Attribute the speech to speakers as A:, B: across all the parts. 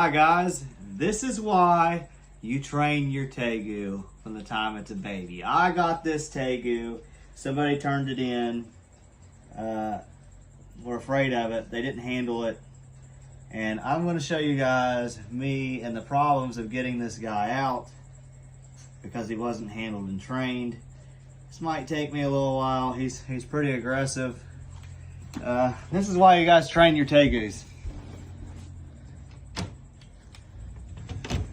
A: Hi guys, this is why you train your Tegu from the time it's a baby. I got this Tegu, somebody turned it in, we're afraid of it, they didn't handle it, and I'm going to show you guys me and the problems of getting this guy out because he wasn't handled and trained. This might take me a little while, he's pretty aggressive. This is why you guys train your Tegus.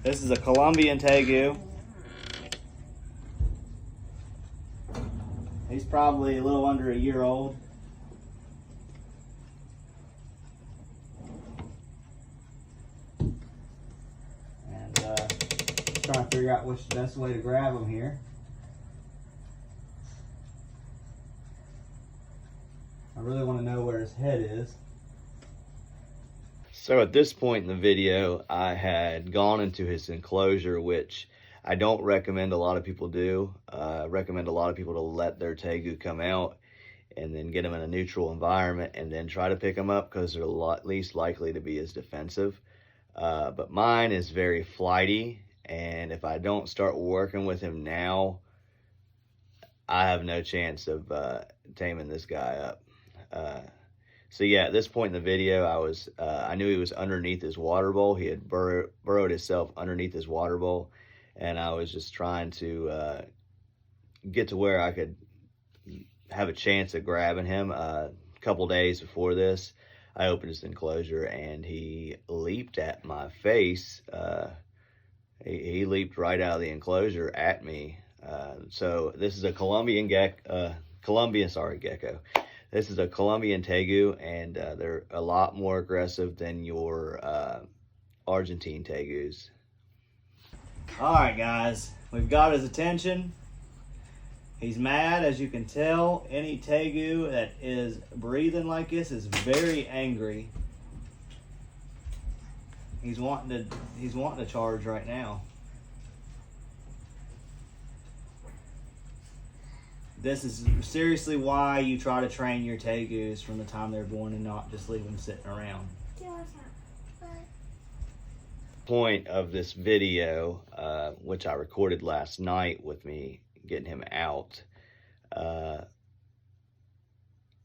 A: This is a Colombian Tegu. He's probably a little under a year old. And trying to figure out which the best way to grab him here. I really want to know where his head is. So at this point in the video, I had gone into his enclosure, which I don't recommend a lot of people do. I recommend a lot of people to let their Tegu come out and then get them in a neutral environment and then try to pick them up because they're least likely to be as defensive. But mine is very flighty, and if I don't start working with him now, I have no chance of taming this guy up. So yeah, at this point in the video, I knew he was underneath his water bowl. He had burrowed himself underneath his water bowl, and I was just trying to get to where I could have a chance of grabbing him. A couple days before this, I opened his enclosure, and he leaped at my face. He leaped right out of the enclosure at me. So this is a Colombian gecko. This is a Colombian Tegu, and they're a lot more aggressive than your Argentine Tegus. All right, guys, we've got his attention. He's mad, as you can tell. Any Tegu that is breathing like this is very angry. He's wanting to charge right now. This is seriously why you try to train your Tegus from the time they're born and not just leave them sitting around. Point of this video, which I recorded last night with me getting him out,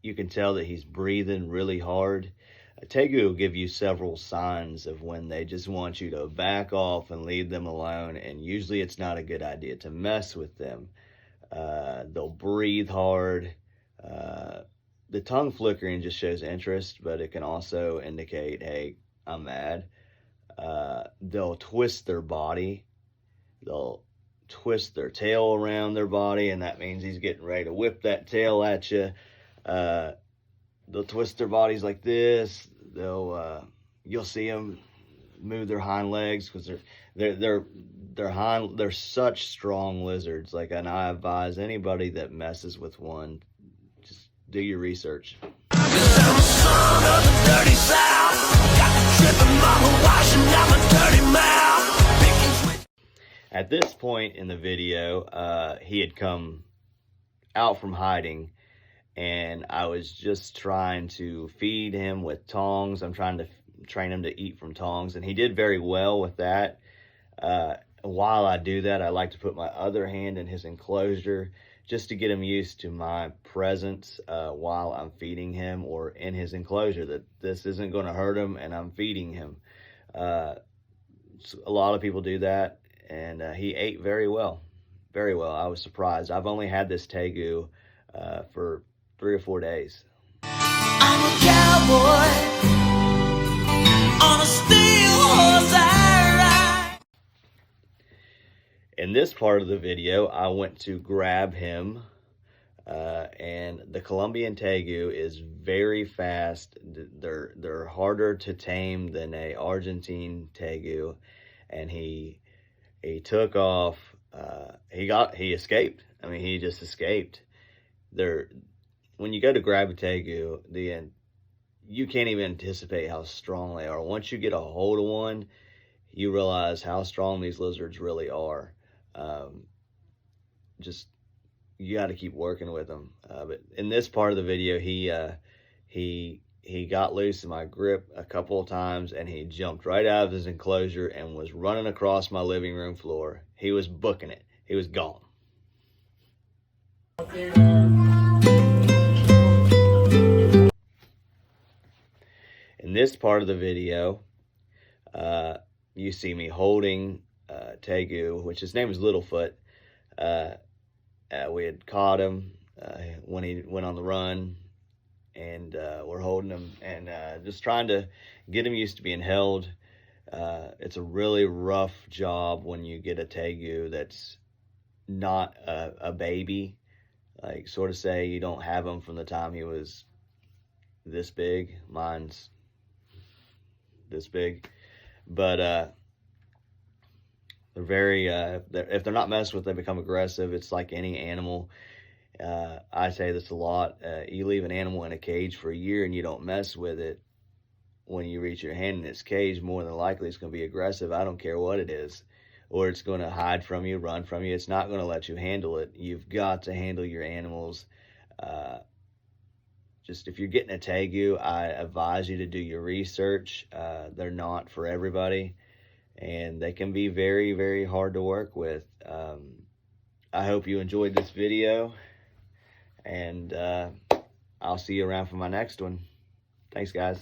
A: you can tell that he's breathing really hard. A Tegu will give you several signs of when they just want you to back off and leave them alone, and usually it's not a good idea to mess with them. They'll breathe hard. The tongue flickering just shows interest, but it can also indicate, hey, I'm mad. They'll twist their body. They'll twist their tail around their body, and that means he's getting ready to whip that tail at you. They'll twist their bodies like this. You'll see them move their hind legs because they're such strong lizards. And I advise anybody that messes with one, just do your research. At this point in the video, he had come out from hiding, and I was just trying to feed him with tongs. I'm trying to train him to eat from tongs, and he did very well with that. While I do that, I like to put my other hand in his enclosure just to get him used to my presence while I'm feeding him or in his enclosure, that this isn't going to hurt him and I'm feeding him. A lot of people do that, and he ate very well. Very well. I was surprised. I've only had this Tegu for 3 or 4 days. I'm a cowboy on a steel horse I ride. In this part of the video, I went to grab him, and the Colombian Tegu is very fast. They're harder to tame than a Argentine Tegu, and he took off. He escaped. I mean, he just escaped. When you go to grab a Tegu, you can't even anticipate how strong they are. Once you get a hold of one, you realize how strong these lizards really are. You got to keep working with them. But in this part of the video, he he got loose in my grip a couple of times, and he jumped right out of his enclosure and was running across my living room floor. He was booking it. He was gone. In this part of the video, you see me holding Tegu, which his name is Littlefoot. We had caught him when he went on the run, and we're holding him and just trying to get him used to being held. It's a really rough job when you get a Tegu that's not a baby. Like, sort of say you don't have him from the time he was this big. Mine's this big. But they're very, if they're not messed with, they become aggressive. It's like any animal. I say this a lot. You leave an animal in a cage for a year and you don't mess with it. When you reach your hand in its cage, more than likely it's going to be aggressive. I don't care what it is. Or it's going to hide from you, run from you. It's not going to let you handle it. You've got to handle your animals. Just if you're getting a Tegu, I advise you to do your research. They're not for everybody, and they can be very, very hard to work with. I hope you enjoyed this video, and I'll see you around for my next one. Thanks, guys.